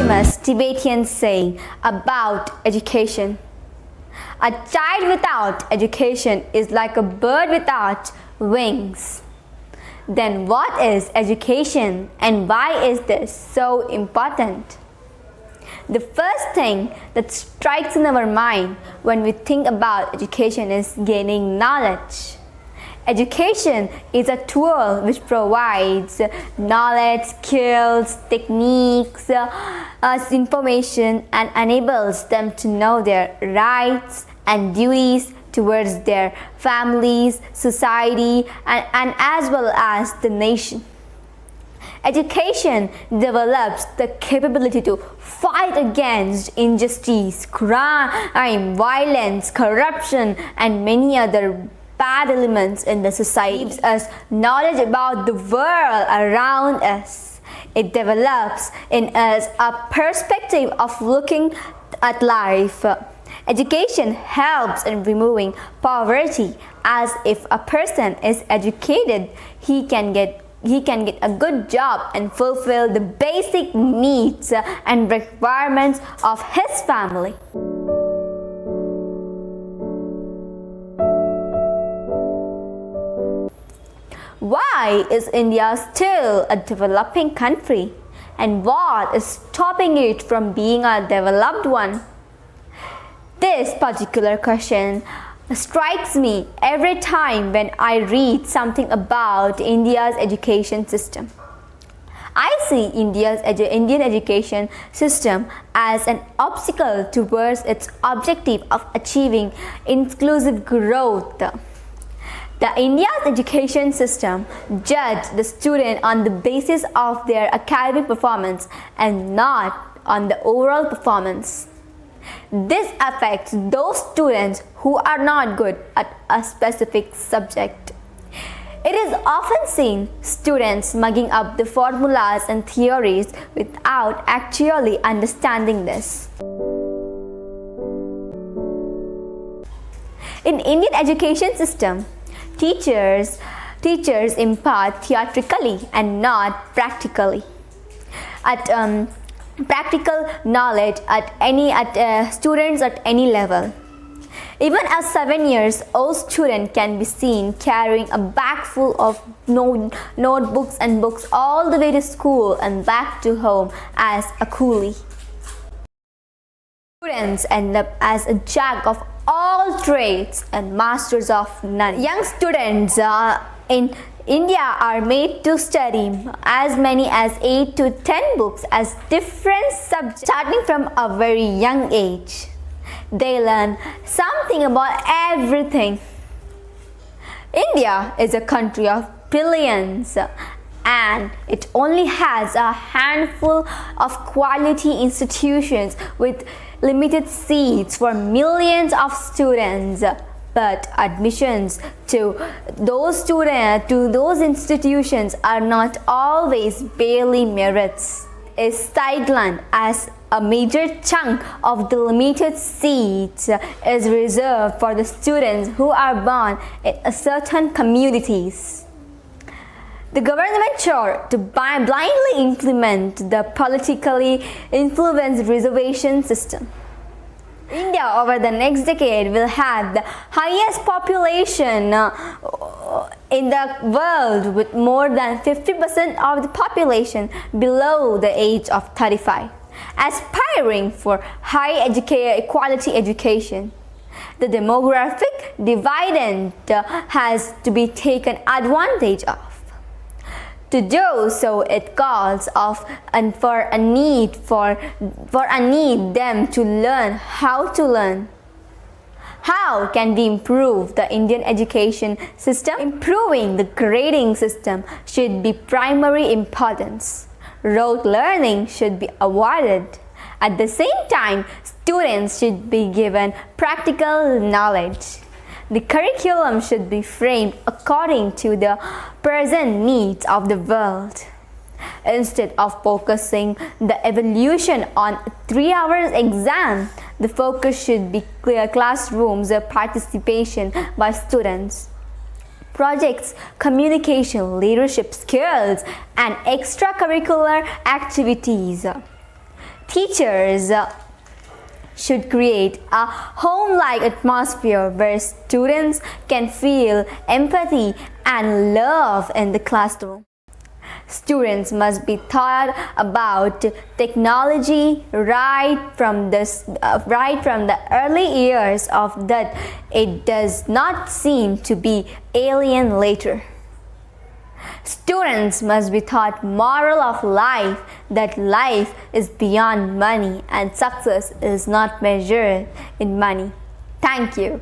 famous Tibetan saying about education. A child without education is like a bird without wings. Then what is education and why is this so important? The first thing that strikes in our mind when we think about education is gaining knowledge. Education is a tool which provides knowledge, skills, techniques, information and enables them to know their rights and duties towards their families, society and as well as the nation. Education develops the capability to fight against injustice, crime, violence, corruption and many other bad elements in the society. It gives us knowledge about the world around us. It develops in us a perspective of looking at life. Education helps in removing poverty, as if a person is educated, he can get a good job and fulfill the basic needs and requirements of his family. Why is India still a developing country? And what is stopping it from being a developed one? This particular question strikes me every time when I read something about India's education system. I see Indian education system as an obstacle towards its objective of achieving inclusive growth. The India's education system judges the student on the basis of their academic performance and not on the overall performance. This affects those students who are not good at a specific subject. It is often seen students mugging up the formulas and theories without actually understanding this. In Indian education system, teachers impart theoretically and not practically. Practical knowledge at students at any level. Even a 7-year-old student can be seen carrying a bag full of notebooks and books all the way to school and back to home as a coolie. Students end up as a jack of all trades and masters of none. Young students in India are made to study as many as 8 to 10 books as different subjects starting from a very young age. They learn something about everything. India is a country of billions and it only has a handful of quality institutions with limited seats for millions of students. But admissions to those institutions are not always barely merits. Is sidelined as a major chunk of the limited seats is reserved for the students who are born in certain communities. The government chose to blindly implement the politically influenced reservation system. India over the next decade will have the highest population in the world, with more than 50% of the population below the age of 35, aspiring for high quality education. The demographic dividend has to be taken advantage of. To do so, it calls for a need them to learn how to learn. How can we improve the Indian education system? Improving the grading system should be primary importance. Rote learning should be avoided. At the same time, students should be given practical knowledge. The curriculum should be framed according to the present needs of the world. Instead of focusing the evolution on 3 hours exam, the focus should be clear classrooms participation by students. Projects, communication, leadership skills, and extracurricular activities. Teachers should create a home-like atmosphere where students can feel empathy and love in the classroom. Students must be taught about technology right from the early years of that it does not seem to be alien later. Students must be taught moral of life, that life is beyond money and success is not measured in money. Thank you.